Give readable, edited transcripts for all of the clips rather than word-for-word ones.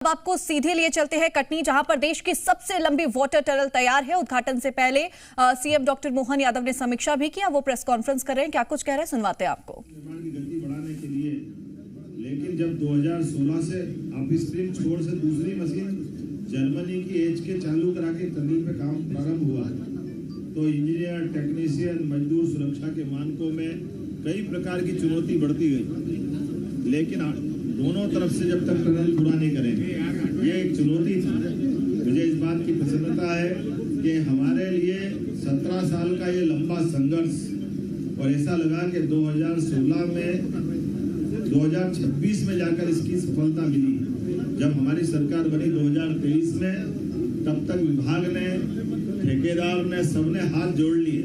अब आपको सीधे लिए चलते हैं कटनी, जहां पर देश की सबसे लंबी वाटर टनल तैयार है। उद्घाटन से पहले सीएम डॉक्टर मोहन यादव ने समीक्षा भी किया। वो प्रेस कॉन्फ्रेंस कर रहे हैं, क्या कुछ कह रहे हैं सुनवाते हैं आपको। निर्माण की गति बढ़ाने के लिए, लेकिन जब 2016 से अपस्ट्रीम छोर से दूसरी मशीन जर्मनी की एच के चालू करा के टनल पे काम प्रारंभ हुआ, तो इंजीनियर, टेक्नीशियन, मजदूर सुरक्षा के मानकों में कई प्रकार की चुनौती बढ़ती गई। लेकिन दोनों तरफ से जब तक टनल पूरा नहीं करेंगे, ये एक चुनौती थी। मुझे इस बात की प्रसन्नता है कि हमारे लिए 17 साल का ये लंबा संघर्ष, और ऐसा लगा कि 2016 में 2026 में जाकर इसकी सफलता मिली। जब हमारी सरकार बनी 2023 में, तब तक विभाग ने, ठेकेदार ने, सबने हाथ जोड़ लिए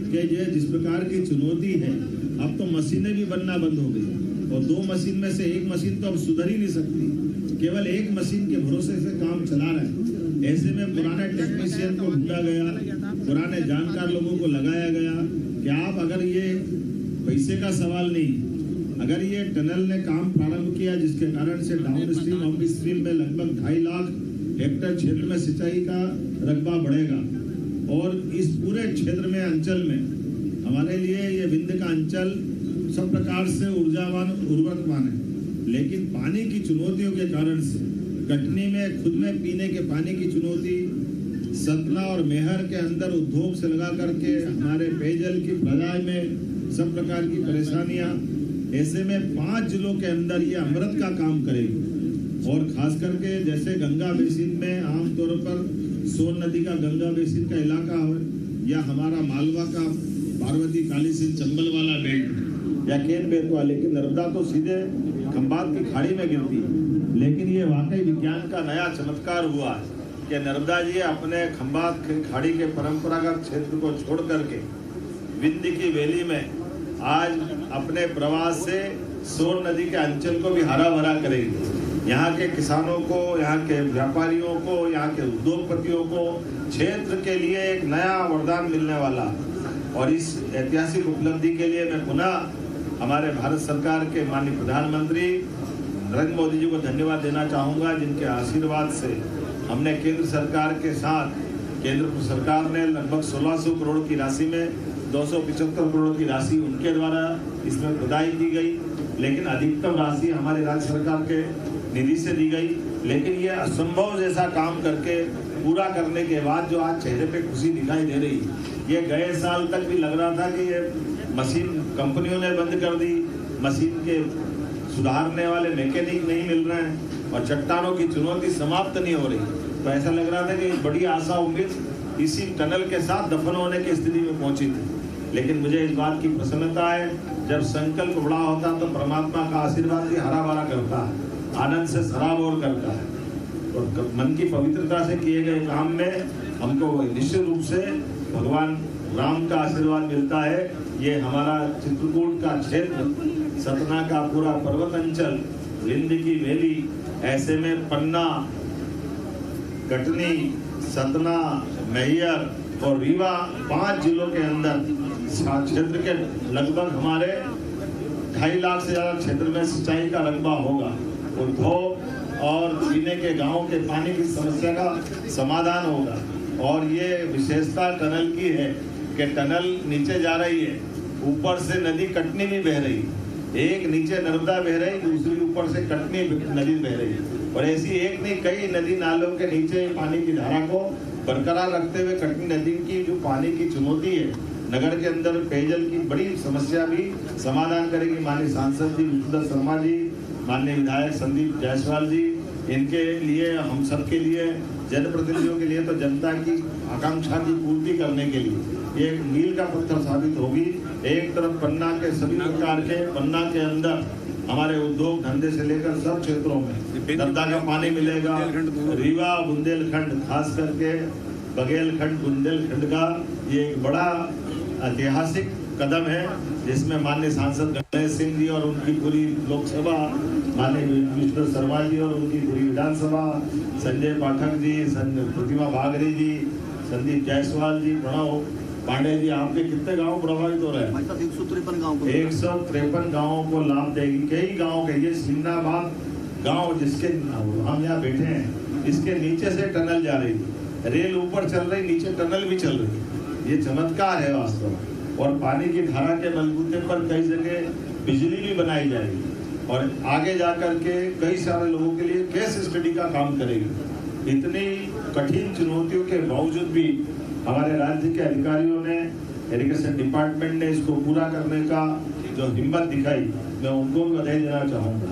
कि ये जिस प्रकार की चुनौती है, अब तो मशीनें भी बनना बंद हो गई, और 2 मशीन में से 1 मशीन तो अब सुधर ही नहीं सकती। केवल 1 मशीन के भरोसे से काम चला रहे हैं। ऐसे में पुराने टेक्नीशियन को ढूंढा गया, पुराने जानकार लोगों को लगाया गया कि आप, अगर ये पैसे का सवाल नहीं, अगर ये टनल ने काम प्रारंभ किया जिसके कारण से डाउन स्ट्रीम, अप स्ट्रीम में लगभग 2.5 लाख हेक्टेयर क्षेत्र में सिंचाई का रकबा बढ़ेगा, और इस पूरे क्षेत्र में, अंचल में हमारे लिए ये विंध्य का अंचल सब प्रकार से ऊर्जावान, उर्वरकवान है। लेकिन पानी की चुनौतियों के कारण से कटनी में खुद में पीने के पानी की चुनौती, सतना और मेहर के अंदर उद्योग से लगा करके हमारे पेयजल की प्रदाय में सब प्रकार की परेशानियां। ऐसे में 5 जिलों के अंदर ये अमृत का काम करेगी, और खास करके जैसे गंगा बेसिन में आमतौर पर सोन नदी का गंगा बेसिन का इलाका हो, या हमारा मालवा का पार्वती काली सिंह चंबल वाला बेल्ट, या केन बेतवा, लेकिन नर्मदा तो सीधे खंबात की खाड़ी में गिरती। लेकिन ये वाकई विज्ञान का नया चमत्कार हुआ कि नर्मदा जी अपने खंबात की खाड़ी के परंपरागत क्षेत्र को छोड़ करके विंध्य की वैली में आज अपने प्रवास से सोन नदी के अंचल को भी हरा भरा करेगी। यहाँ के किसानों को, यहाँ के व्यापारियों को, यहाँ के उद्योगपतियों को क्षेत्र के लिए एक नया वरदान मिलने वाला। और इस ऐतिहासिक उपलब्धि के लिए मैं पुनः हमारे भारत सरकार के माननीय प्रधानमंत्री नरेंद्र मोदी जी को धन्यवाद देना चाहूँगा, जिनके आशीर्वाद से हमने केंद्र सरकार के साथ, केंद्र सरकार ने लगभग 1600 करोड़ की राशि में 275 करोड़ की राशि उनके द्वारा इसमें खुदाई की गई, लेकिन अधिकतम राशि हमारे राज्य सरकार के निधि से दी गई। लेकिन ये असंभव जैसा काम करके पूरा करने के बाद जो आज चेहरे पे खुशी दिखाई दे रही, ये गए साल तक भी लग रहा था कि ये मशीन कंपनियों ने बंद कर दी, मशीन के सुधारने वाले मैकेनिक नहीं मिल रहे हैं, और चट्टानों की चुनौती समाप्त नहीं हो रही। तो ऐसा लग रहा था कि बड़ी आशा उम्मीद इसी टनल के साथ दफन होने की स्थिति में पहुंची थी। लेकिन मुझे इस बात की प्रसन्नता है, जब संकल्प बड़ा होता तो परमात्मा का आशीर्वाद भी हरा भरा करता है, आनंद से सराबोर करता है। और मन की पवित्रता से किए गए काम में हमको निश्चित रूप से भगवान राम का आशीर्वाद मिलता है। ये हमारा चित्रकूट का क्षेत्र, सतना का पूरा पर्वत अंचल, विंध्य की वैली, ऐसे में पन्ना, कटनी, सतना, मैहर और रीवा 5 जिलों के अंदर क्षेत्र के लगभग हमारे 2.5 लाख से ज्यादा क्षेत्र में सिंचाई का रकबा होगा। उद्योग और पीने के गांव के पानी की समस्या का समाधान होगा। और ये विशेषता टनल की है कि टनल नीचे जा रही है, ऊपर से नदी कटनी भी बह रही, एक नीचे नर्मदा बह रही, दूसरी ऊपर से कटनी नदी बह रही, और ऐसी एक नहीं कई नदी नालों के नीचे पानी की धारा को बरकरार रखते हुए कटनी नदी की जो पानी की चुनौती है, नगर के अंदर पेयजल की बड़ी समस्या भी समाधान करेगी। माननीय सांसद जी विष्णुदत्त शर्मा जी, माननीय विधायक संदीप जायसवाल जी, इनके लिए, हम सब के लिए, जनप्रतिनिधियों के लिए तो जनता की आकांक्षा की पूर्ति करने के लिए ये एक मील का पत्थर साबित होगी। एक तरफ पन्ना के सभी प्रकार के, पन्ना के अंदर हमारे उद्योग धंधे से लेकर सब क्षेत्रों में नर्मदा का पानी मिलेगा। रीवा, बुंदेलखंड, खास करके बघेलखंड, बुंदेलखंड का ये एक बड़ा ऐतिहासिक कदम है, जिसमें माननीय सांसद गणेश सिंह जी और उनकी पूरी लोकसभा, माननीय विष्णुदत्त शर्मा जी और उनकी पूरी विधानसभा, संजय पाठक जी, प्रतिमा बागरी जी, संदीप जायसवाल जी, प्रणव पांडे जी, आपके कितने गांव प्रभावित हो रहे हैं? 153 गाँव को 153 गाँवों को लाभ देगी। कई गाँव के, ये सिमनाबाद गांव जिसके हम यहाँ बैठे हैं इसके नीचे से टनल जा रही थी, रेल ऊपर चल रही, नीचे टनल भी चल रही। ये चमत्कार है वास्तव में। और पानी की धारा के बलबूते पर कई जगह बिजली भी बनाई जाएगी और आगे जाकर के कई सारे लोगों के लिए केस स्टडी का काम करेगी। इतनी कठिन चुनौतियों के बावजूद भी हमारे राज्य के अधिकारियों ने, इरिगेशन डिपार्टमेंट ने इसको पूरा करने का जो हिम्मत दिखाई, मैं उनको भी बधाई देना चाहूँगा।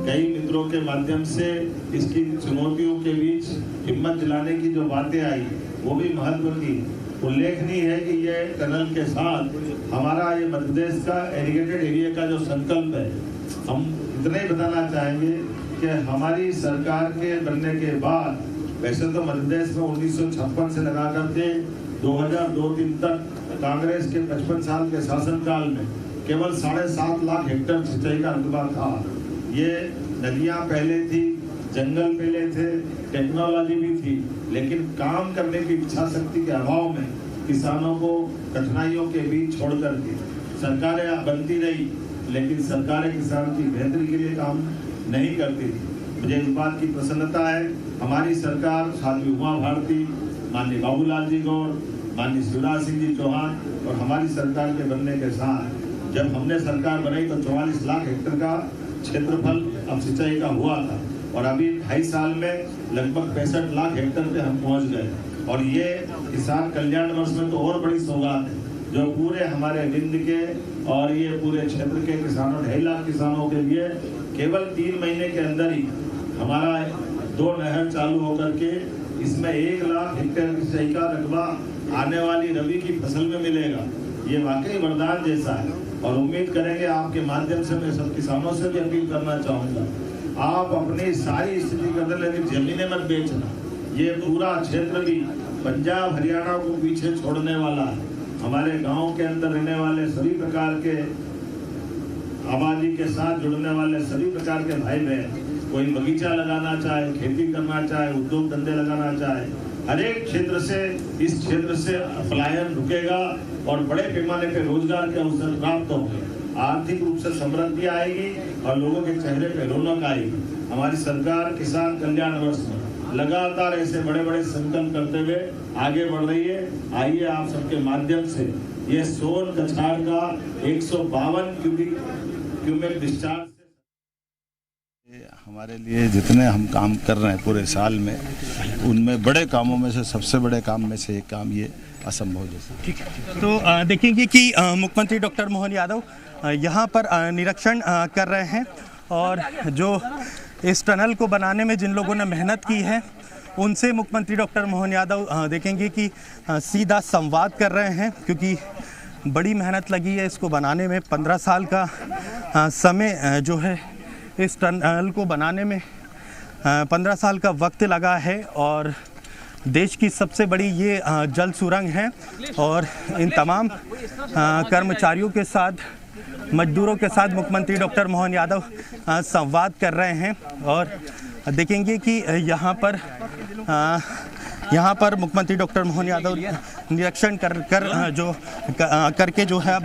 कई मित्रों के माध्यम से इसकी चुनौतियों के बीच हिम्मत दिलाने की जो बातें आई वो भी महत्व की। उल्लेखनीय है कि ये टनल के साथ हमारा ये मध्य प्रदेश का एरीगेटेड एरिया का जो संकल्प है, हम इतना ही बताना चाहेंगे कि हमारी सरकार के बनने के बाद, वैसे तो मध्य प्रदेश में 1956 से लगा करके 2002-03 तक कांग्रेस के 55 साल के शासनकाल में केवल 7.5 लाख हेक्टेयर सिंचाई का रकबा था। ये नदियाँ पहले थी, जंगल पहले थे, टेक्नोलॉजी भी थी, लेकिन काम करने की इच्छा शक्ति के अभाव में किसानों को कठिनाइयों के बीच छोड़ करके सरकारें बनती रही, लेकिन सरकारें किसान की बेहतरी के लिए काम नहीं करती थी। मुझे इस बात की प्रसन्नता है, हमारी सरकार साध्वी उमा भारती, माननीय बाबूलाल जी गौर, माननीय शिवराज सिंह जी चौहान और हमारी सरकार के बनने के साथ जब हमने सरकार बनाई तो 44 लाख हेक्टेयर का क्षेत्रफल अब सिंचाई का हुआ था और अभी 2.5 साल में लगभग 65 लाख हेक्टेयर पे हम पहुंच गए। और ये किसान कल्याण वर्ष में तो और बड़ी सौगात है जो पूरे हमारे विंध्य के और ये पूरे क्षेत्र के किसानों, 2.5 लाख किसानों के लिए केवल 3 महीने के अंदर ही हमारा 2 नहर चालू होकर के इसमें 1 लाख हेक्टेयर की सिंचाई का रकबा आने वाली रबी की फसल में मिलेगा। ये वाकई वरदान जैसा है और उम्मीद करेंगे आपके माध्यम से मैं सब किसानों से भी अपील करना चाहूँगा, आप अपनी सारी स्थिति के अंदर लेकिन जमीनें मत बेचना। ये पूरा क्षेत्र भी पंजाब हरियाणा को पीछे छोड़ने वाला है। हमारे गांव के अंदर रहने वाले सभी प्रकार के आबादी के साथ जुड़ने वाले सभी प्रकार के भाई बहन, कोई बगीचा लगाना चाहे, खेती करना चाहे, उद्योग धंधे लगाना चाहे, हर एक क्षेत्र से इस क्षेत्र से पलायन रुकेगा और बड़े पैमाने पे रोजगार के अवसर प्राप्त होंगे, आर्थिक रूप से समृद्धि आएगी और लोगों के चेहरे पे रौनक आएगी। हमारी सरकार किसान कल्याण वर्ष में लगातार ऐसे बड़े बड़े संकल्प करते हुए आगे बढ़ रही है। आइए आप सबके माध्यम से ये सोन कछाड़ का 152 क्यूबिक डिस्चार्ज हमारे लिए जितने हम काम कर रहे हैं पूरे साल में, उनमें बड़े कामों में से सबसे बड़े काम में से एक काम ये असंभव जैसा। ठीक है, तो देखेंगे कि मुख्यमंत्री डॉक्टर मोहन यादव यहाँ पर निरीक्षण कर रहे हैं और जो इस टनल को बनाने में जिन लोगों ने मेहनत की है उनसे मुख्यमंत्री डॉक्टर मोहन यादव देखेंगे कि सीधा संवाद कर रहे हैं, क्योंकि बड़ी मेहनत लगी है इसको बनाने में। 15 साल का समय जो है इस टनल को बनाने में 15 साल का वक्त लगा है और देश की सबसे बड़ी ये जल सुरंग है और इन तमाम कर्मचारियों के साथ, मजदूरों के साथ मुख्यमंत्री डॉक्टर मोहन यादव संवाद कर रहे हैं और देखेंगे कि यहाँ पर मुख्यमंत्री डॉक्टर मोहन यादव निरीक्षण करके जो है अब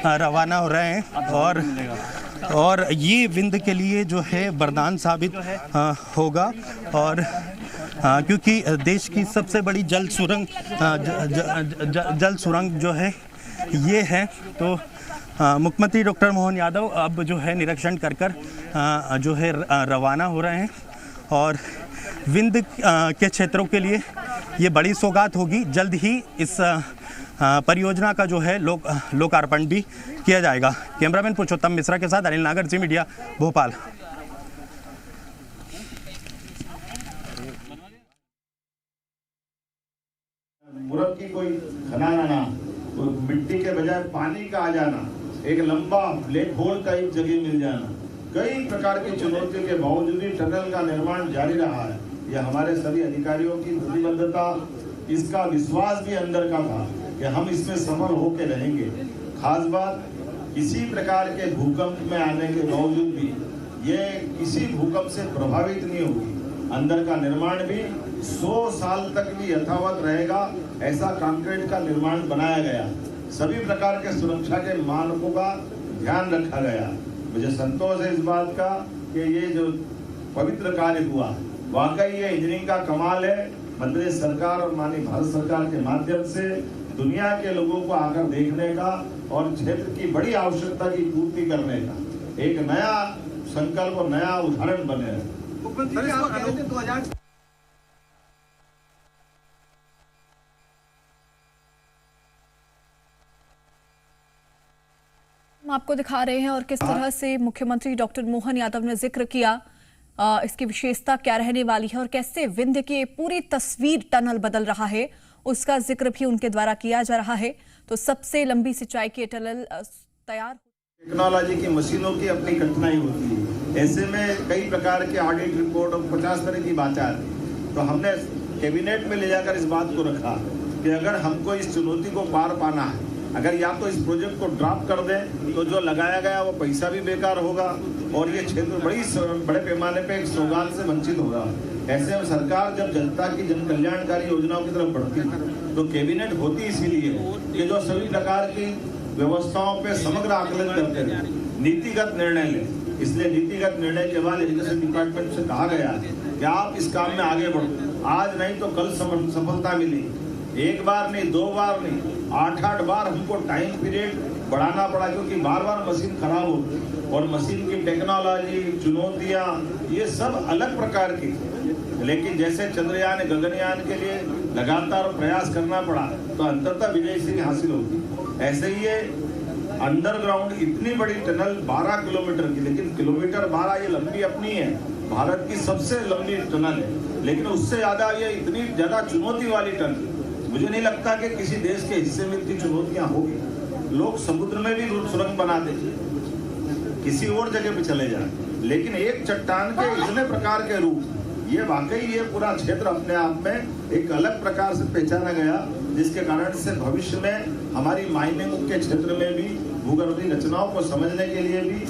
रवाना हो रहे हैं और ये विंध्य के लिए जो है वरदान साबित होगा और क्योंकि देश की सबसे बड़ी जल सुरंग जो है ये है, तो मुख्यमंत्री डॉक्टर मोहन यादव अब जो है निरीक्षण कर जो है रवाना हो रहे हैं और विंध्य के क्षेत्रों के लिए ये बड़ी सौगात होगी। जल्द ही इस परियोजना का जो है लोकार्पण भी किया जाएगा। कैमरामैन पुरुषोत्तम मिश्रा के साथ अनिल नागर, जी मीडिया, भोपाल। मुरब की कोई खनाना ना, कोई मिट्टी के बजाय पानी का आ जाना, एक लंबा ब्लैक होल का एक जगह मिल जाना, कई प्रकार की चुनौतियों के बावजूद भी टनल का निर्माण जारी रहा है। यह हमारे सभी अधिकारियों की प्रतिबद्धता, इसका विश्वास भी अंदर का था कि हम इसमें सफल होकर रहेंगे। खास बात, किसी प्रकार के भूकंप में आने के बावजूद भी ये किसी भूकंप से प्रभावित नहीं होगी। अंदर का निर्माण भी 100 साल तक भी यथावत रहेगा, ऐसा कंक्रीट का निर्माण बनाया गया। सभी प्रकार के सुरक्षा के मानकों का ध्यान रखा गया। मुझे संतोष है इस बात का कि ये जो पवित्र कार्य हुआ। वाकई ये इंजीनियरिंग का कमाल है। मध्य प्रदेश सरकार और माननीय भारत सरकार के माध्यम से दुनिया के लोगों को आकर देखने का और क्षेत्र की बड़ी आवश्यकता की पूर्ति करने का एक नया संकल्प और नया उदाहरण बने हैं। हम आपको दिखा रहे हैं और किस तरह से मुख्यमंत्री डॉक्टर मोहन यादव ने जिक्र किया इसकी विशेषता क्या रहने वाली है और कैसे विंध्य की पूरी तस्वीर टनल बदल रहा है, उसका जिक्र भी उनके द्वारा किया जा रहा है। तो सबसे लंबी सिंचाई की टनल तैयार। टेक्नोलॉजी की मशीनों की अपनी कठिनाई होती है, ऐसे में कई प्रकार के ऑडिट रिपोर्ट और 50 तरह की बातें आती। तो हमने कैबिनेट में ले जाकर इस बात को रखा कि अगर हमको इस चुनौती को पार पाना है, अगर या तो इस प्रोजेक्ट को ड्रॉप कर दें तो जो लगाया गया वो पैसा भी बेकार होगा और ये क्षेत्र बड़े पैमाने पे एक सौगात से वंचित होगा। ऐसे में सरकार जब जनता की जन कल्याणकारी योजनाओं की तरफ बढ़ती है तो कैबिनेट होती इसीलिए कि जो सभी प्रकार की व्यवस्थाओं पे समग्र आकलन करते हैं, नीतिगत निर्णय लें। इसलिए नीतिगत निर्णय के बाद एजुकेशन डिपार्टमेंट से कहा गया कि आप इस काम में आगे बढ़ो, आज नहीं तो कल सफलता मिली। एक बार नहीं, 2 बार नहीं, 8-8 बार हमको टाइम पीरियड बढ़ाना पड़ा क्योंकि बार-बार मशीन खराब होती और मशीन की टेक्नोलॉजी, चुनौतियां, ये सब अलग प्रकार की। लेकिन जैसे चंद्रयान, गगनयान के लिए लगातार प्रयास करना पड़ा तो अंततः विजय श्री हासिल होगी। ऐसे ही ये अंडरग्राउंड इतनी बड़ी टनल 12 किलोमीटर की, लेकिन किलोमीटर 12 ये लंबी अपनी है, भारत की सबसे लंबी टनल है, लेकिन उससे ज्यादा ये इतनी ज्यादा चुनौती वाली टनल मुझे नहीं लगता कि किसी देश के हिस्से में इतनी चुनौतियां होगी। लोग समुद्र में भी सुरंग बना दे, किसी और जगह पे चले जाए, लेकिन एक चट्टान के इतने प्रकार के रूप, ये वाकई ये पूरा क्षेत्र अपने आप में एक अलग प्रकार से पहचाना गया, जिसके कारण से भविष्य में हमारी माइनिंग के क्षेत्र में भी भूगर्भीय रचनाओं को समझने के लिए भी